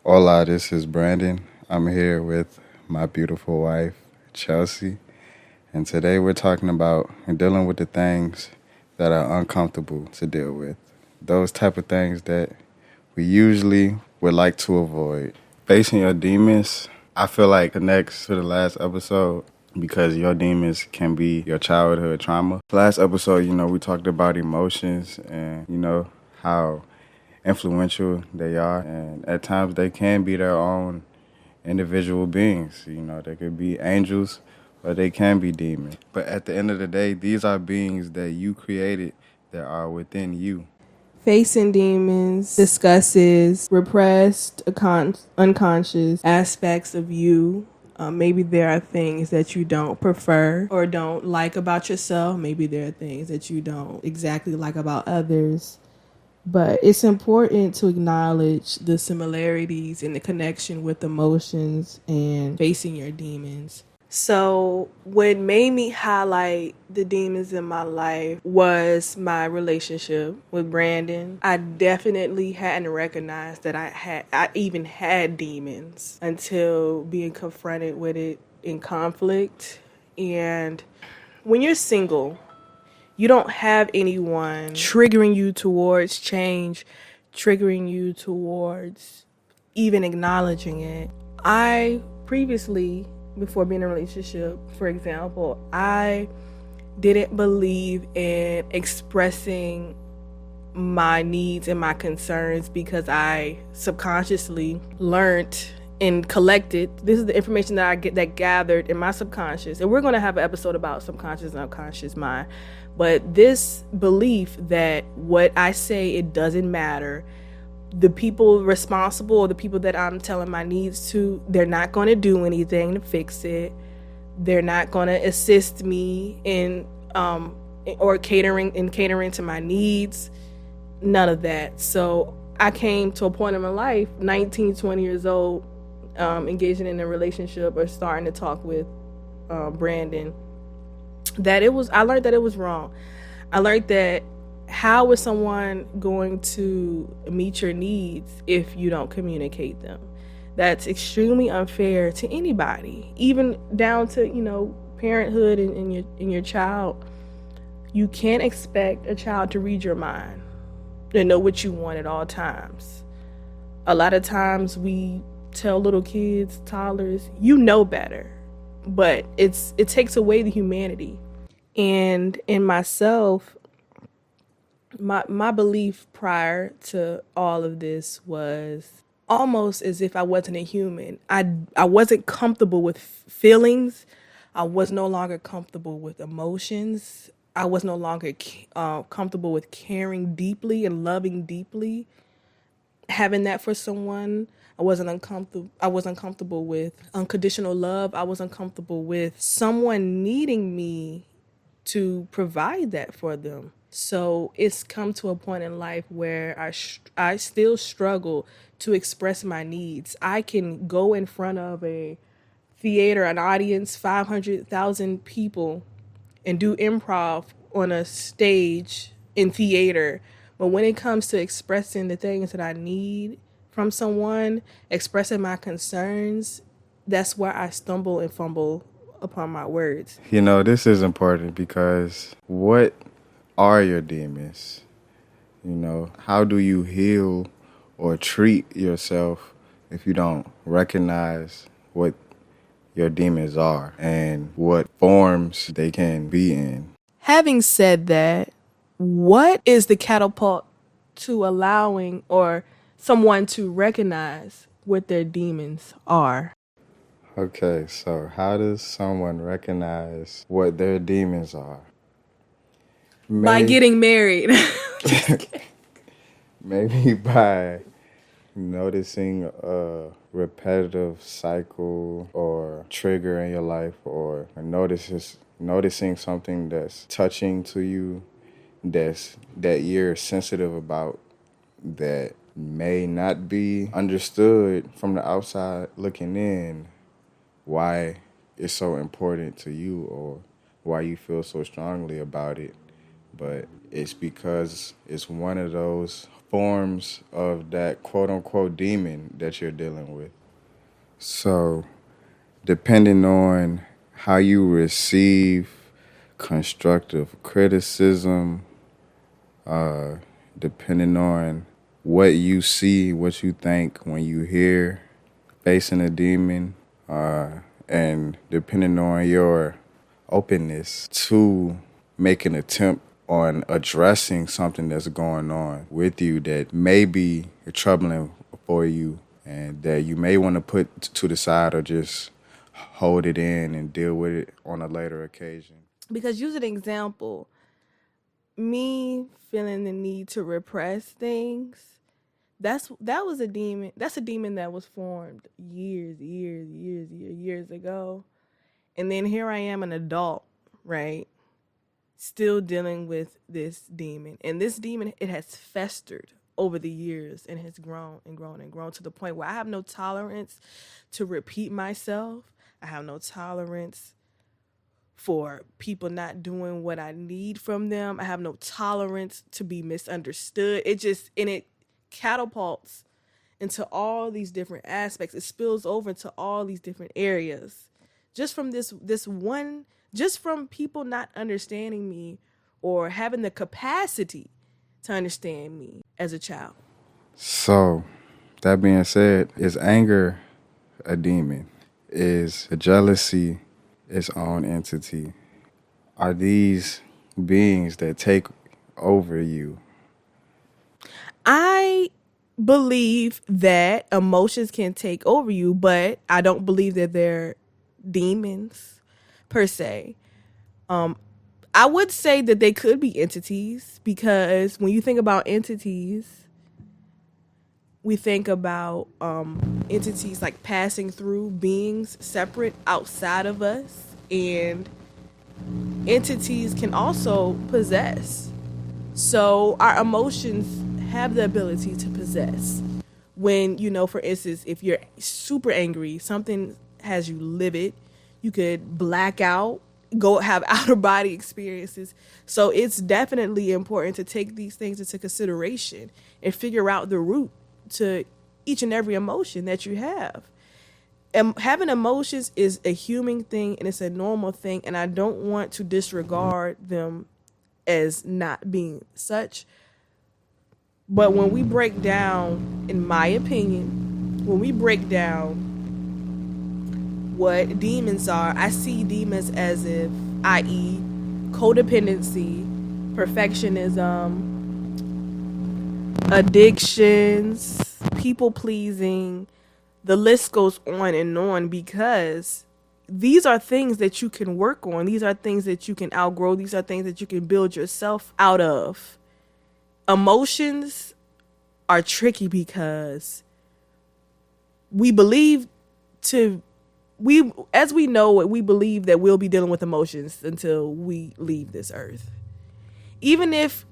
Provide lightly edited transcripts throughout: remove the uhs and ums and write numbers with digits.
Hola, this is Brandon. I'm here with my beautiful wife, Chelsea, and today we're talking about dealing with the things that are uncomfortable to deal with. Those type of things that we usually would like to avoid. Facing your demons, I feel like connects to the last episode because your demons can be your childhood trauma. Last episode, we talked about emotions and, how influential they are, and at times they can be their own individual beings. They could be angels or they can be demons. But at the end of the day, these are beings that you created that are within you. Facing Demons discusses repressed, unconscious aspects of you. Maybe there are things that you don't prefer or don't like about yourself. Maybe there are things that you don't exactly like about others. But it's important to acknowledge the similarities and the connection with emotions and facing your demons. So what made me highlight the demons in my life was my relationship with Brandon. I definitely hadn't recognized that I even had demons until being confronted with it in conflict. And when you're single, you don't have anyone triggering you towards change, triggering you towards even acknowledging it. I previously, before being in a relationship, for example, I didn't believe in expressing my needs and my concerns because I subconsciously learned and collected. This is the information that I gathered in my subconscious. And we're going to have an episode about subconscious and unconscious mind. But this belief that what I say, it doesn't matter. The people responsible or the people that I'm telling my needs to, they're not going to do anything to fix it. They're not going to assist me in catering to my needs. None of that. So I came to a point in my life, 19, 20 years old, engaging in a relationship or starting to talk with Brandon, I learned that it was wrong. I learned that how is someone going to meet your needs if you don't communicate them? That's extremely unfair to anybody, even down to, parenthood and your child. You can't expect a child to read your mind and know what you want at all times. A lot of times we tell little kids, toddlers, you know better, but it takes away the humanity. And in myself, my belief prior to all of this was almost as if I wasn't a human. I wasn't comfortable with feelings. I was no longer comfortable with emotions. I was no longer comfortable with caring deeply and loving deeply. Having that for someone, I wasn't uncomfortable with unconditional love. I was uncomfortable with someone needing me to provide that for them. So it's come to a point in life where I still struggle to express my needs. I can go in front of a theater, an audience, 500,000 people, and do improv on a stage in theater. But when it comes to expressing the things that I need from someone, expressing my concerns, that's where I stumble and fumble upon my words. This is important because what are your demons? How do you heal or treat yourself if you don't recognize what your demons are and what forms they can be in? Having said that, what is the catapult to allowing or someone to recognize what their demons are? Okay, so how does someone recognize what their demons are? By getting married. Maybe by noticing a repetitive cycle or trigger in your life, or noticing something that's touching to you, that you're sensitive about, that may not be understood from the outside looking in, why it's so important to you or why you feel so strongly about it. But it's because it's one of those forms of that quote unquote demon that you're dealing with. So, depending on how you receive constructive criticism, depending on what you see, what you think when you hear facing a demon, and depending on your openness to make an attempt on addressing something that's going on with you that may be troubling for you and that you may want to put to the side or just hold it in and deal with it on a later occasion. Because use an example, me feeling the need to repress things, that was a demon. That's a demon that was formed years ago. And then here I am, an adult, right? Still dealing with this demon. And this demon, it has festered over the years and has grown and grown and grown to the point where I have no tolerance to repeat myself. I have no tolerance for people not doing what I need from them. I have no tolerance to be misunderstood. It catapults into all these different aspects. It spills over into all these different areas. Just from just from people not understanding me or having the capacity to understand me as a child. So, that being said, is anger a demon? Is jealousy its own entity? Are these beings that take over you? I believe that emotions can take over you, but I don't believe that they're demons per se. I would say that they could be entities, because when you think about entities, we think about entities like passing through beings separate outside of us, and entities can also possess. So our emotions have the ability to possess. When, for instance, if you're super angry, something has you livid, you could black out, go have outer body experiences. So it's definitely important to take these things into consideration and figure out the root to each and every emotion that you have. And having emotions is a human thing and it's a normal thing, and I don't want to disregard them as not being such. But when we break down, in my opinion, when we break down what demons are, I see demons as if, i.e., codependency, perfectionism, addictions, people pleasing, the list goes on and on, because these are things that you can work on. These are things that you can outgrow. These are things that you can build yourself out of. Emotions are tricky because we believe as we know it, we believe that we'll be dealing with emotions until we leave this earth. Even if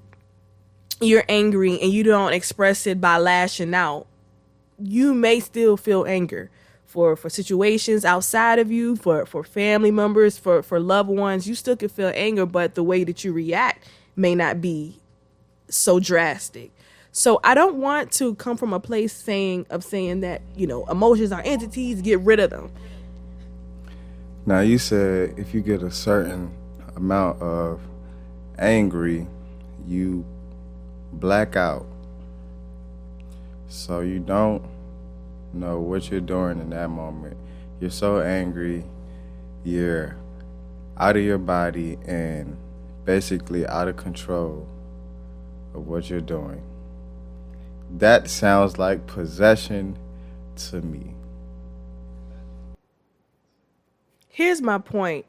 you're angry and you don't express it by lashing out, you may still feel anger for situations outside of you, for family members, for loved ones. You still can feel anger, but the way that you react may not be so drastic. So I don't want to come from a place saying that, emotions are entities, get rid of them. Now, you said if you get a certain amount of angry, you black out. So you don't know what you're doing in that moment. You're so angry, you're out of your body and basically out of control of what you're doing. That sounds like possession to me. Here's my point.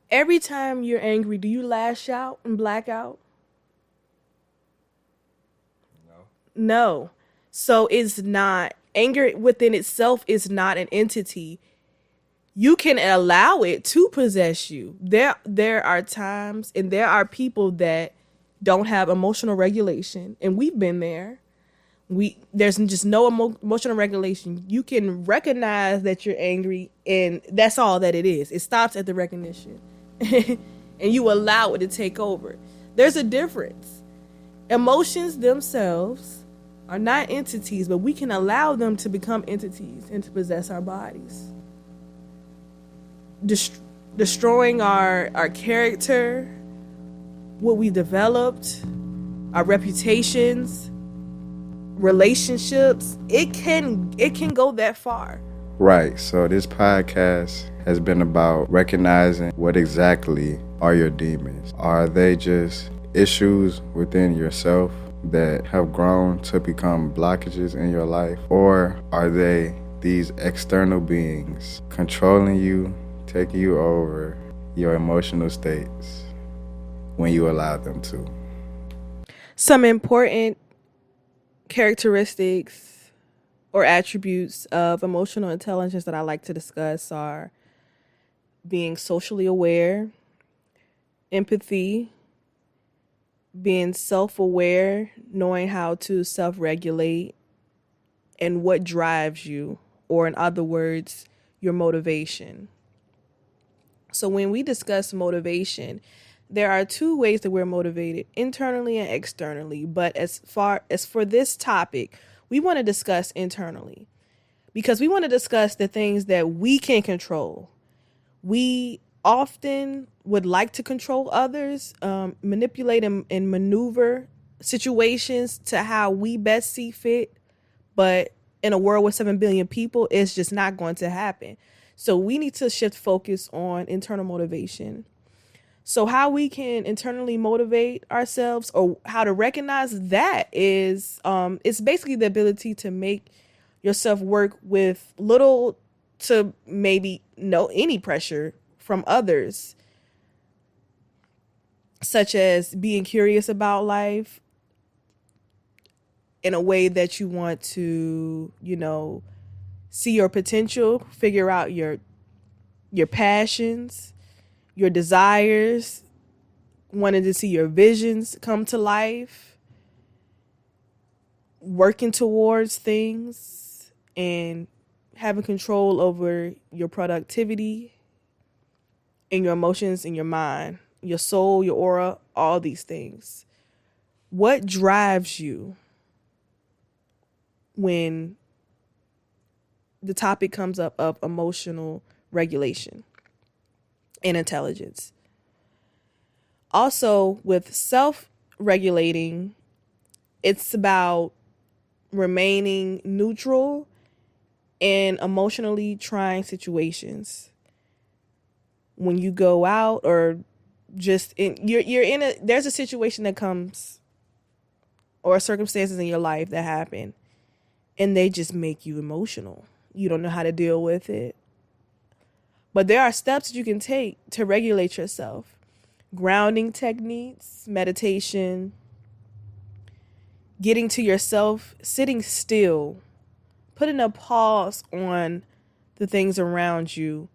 Every time you're angry, do you lash out and black out? No. So it's not, anger within itself is not an entity. You can allow it to possess you. There are times and there are people that don't have emotional regulation, and we've been there. There's just no emotional regulation. You can recognize that you're angry, and that's all that it is. It stops at the recognition. And you allow it to take over. There's a difference. Emotions themselves are not entities, but we can allow them to become entities and to possess our bodies. Destroying our character, what we developed, our reputations, relationships. It can go that far. Right. So this podcast has been about recognizing what exactly are your demons. Are they just issues within yourself that have grown to become blockages in your life? Or are they these external beings controlling you, taking you over your emotional states when you allow them to? Some important characteristics or attributes of emotional intelligence that I like to discuss are being socially aware, empathy, being self-aware, knowing how to self-regulate, and what drives you, or in other words, your motivation. So when we discuss motivation, there are two ways that we're motivated, internally and externally. But as far as for this topic, we want to discuss internally because we want to discuss the things that we can control. We often would like to control others, manipulate and maneuver situations to how we best see fit. But in a world with 7 billion people, it's just not going to happen. So we need to shift focus on internal motivation. So how we can internally motivate ourselves, or how to recognize that, is it's basically the ability to make yourself work with little to maybe no any pressure from others, such as being curious about life in a way that you want to, see your potential, figure out your passions, your desires, wanting to see your visions come to life, working towards things, and having control over your productivity and your emotions and your mind, your soul, your aura, all these things. What drives you when the topic comes up of emotional regulation and intelligence? Also, with self-regulating, it's about remaining neutral in emotionally trying situations. When you go out, or just you're in there's a situation that comes, or circumstances in your life that happen, and they just make you emotional. You don't know how to deal with it. But there are steps that you can take to regulate yourself. Grounding techniques, meditation, getting to yourself, sitting still, putting a pause on the things around you,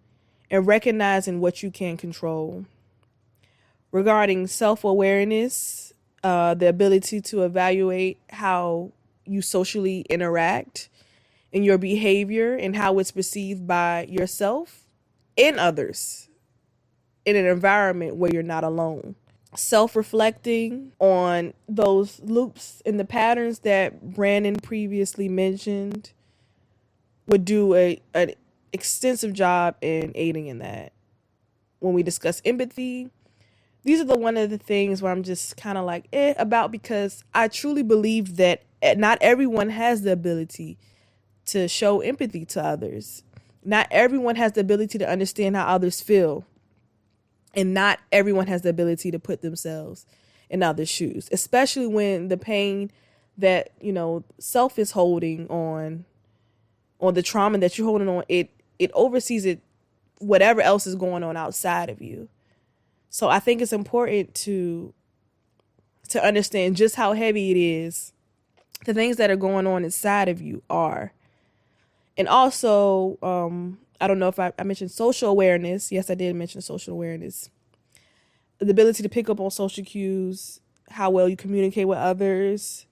and recognizing what you can control. Regarding self-awareness, the ability to evaluate how you socially interact and your behavior and how it's perceived by yourself and others in an environment where you're not alone. Self-reflecting on those loops and the patterns that Brandon previously mentioned would do an extensive job in aiding in that. When we discuss empathy, these are one of the things where I'm just kind of like about, because I truly believe that not everyone has the ability to show empathy to others. Not everyone has the ability to understand how others feel. And not everyone has the ability to put themselves in others' shoes, especially when the pain that, self is holding on the trauma that you're holding on, it oversees it, whatever else is going on outside of you. So I think it's important to understand just how heavy it is, the things that are going on inside of you are. And also, I don't know if I mentioned social awareness. Yes, I did mention social awareness. The ability to pick up on social cues, how well you communicate with others,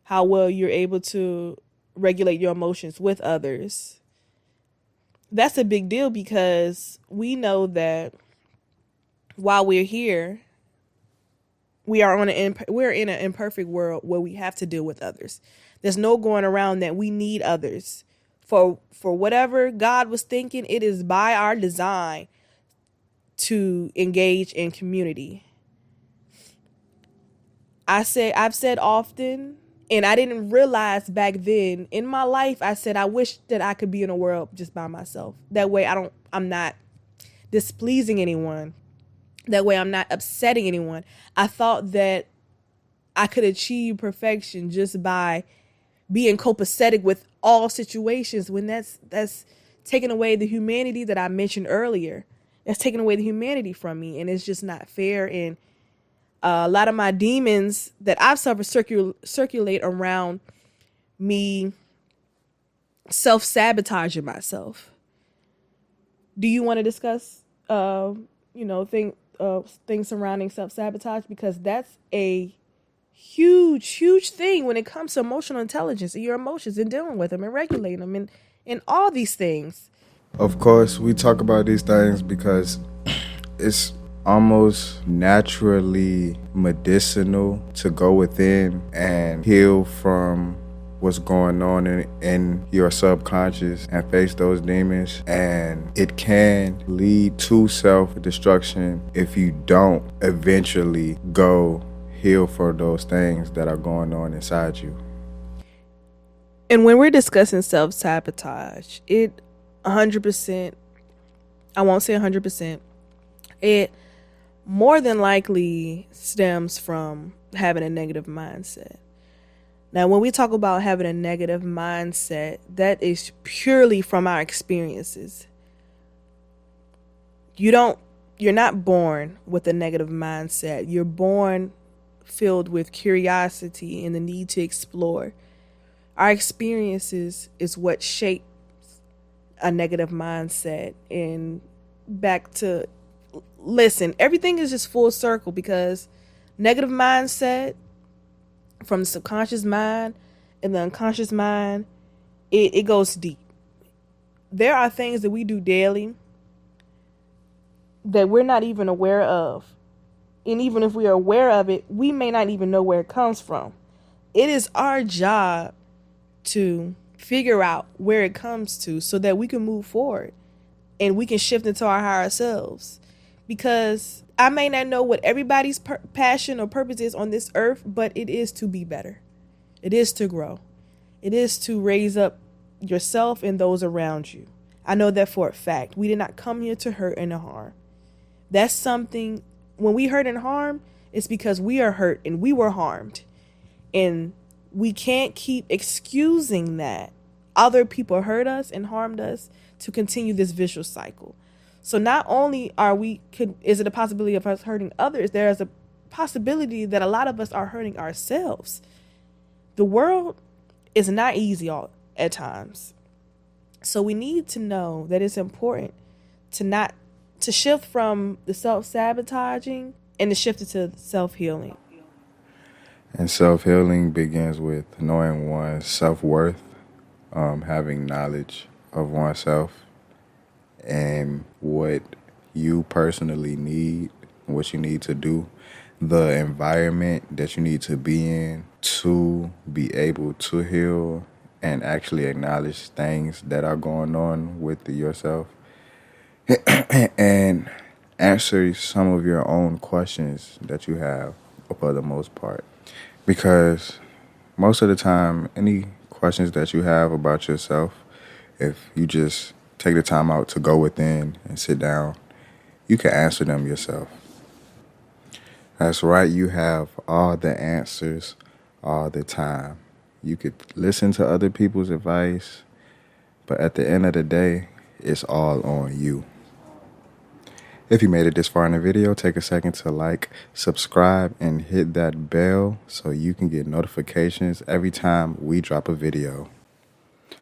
how well you're able to regulate your emotions with others. That's a big deal, because we know that while we're here, we're in an imperfect world where we have to deal with others. There's no going around that. We need others for whatever God was thinking. It is by our design to engage in community. I've said often, and I didn't realize back then in my life, I said I wish that I could be in a world just by myself. That way I'm not displeasing anyone. That way I'm not upsetting anyone. I thought that I could achieve perfection just by being copacetic with all situations, when that's taking away the humanity that I mentioned earlier. That's taking away the humanity from me, and it's just not fair. And a lot of my demons that I've suffered circulate around me self-sabotaging myself. Do you want to discuss, things surrounding self-sabotage? Because that's a huge thing when it comes to emotional intelligence and your emotions and dealing with them and regulating them and all these things. Of course, we talk about these things because it's almost naturally medicinal to go within and heal from what's going on in your subconscious and face those demons. And it can lead to self-destruction if you don't eventually go heal for those things that are going on inside you. And when we're discussing self-sabotage, it 100%, I won't say 100%, it more than likely stems from having a negative mindset. Now, when we talk about having a negative mindset, that is purely from our experiences. You're not born with a negative mindset. You're born filled with curiosity and the need to explore. Our experiences is what shapes a negative mindset. And listen, everything is just full circle, because negative mindset from the subconscious mind and the unconscious mind, it goes deep. There are things that we do daily that we're not even aware of. And even if we are aware of it, we may not even know where it comes from. It is our job to figure out where it comes to so that we can move forward and we can shift into our higher selves. Because I may not know what everybody's passion or purpose is on this earth, but it is to be better. It is to grow. It is to raise up yourself and those around you. I know that for a fact. We did not come here to hurt and to harm. That's something, when we hurt and harm, it's because we are hurt and we were harmed. And we can't keep excusing that other people hurt us and harmed us to continue this vicious cycle. So not only is it a possibility of us hurting others, there is a possibility that a lot of us are hurting ourselves. The world is not easy at times. So we need to know that it's important to shift from the self-sabotaging and to shift it to self-healing. And self-healing begins with knowing one's self-worth, having knowledge of oneself and what you personally need, what you need to do, the environment that you need to be in to be able to heal and actually acknowledge things that are going on with yourself and answer some of your own questions that you have for the most part. Because most of the time, any questions that you have about yourself, if you just take the time out to go within and sit down, you can answer them yourself. That's right, you have all the answers all the time. You could listen to other people's advice, but at the end of the day, it's all on you. If you made it this far in the video, take a second to like, subscribe, and hit that bell so you can get notifications every time we drop a video.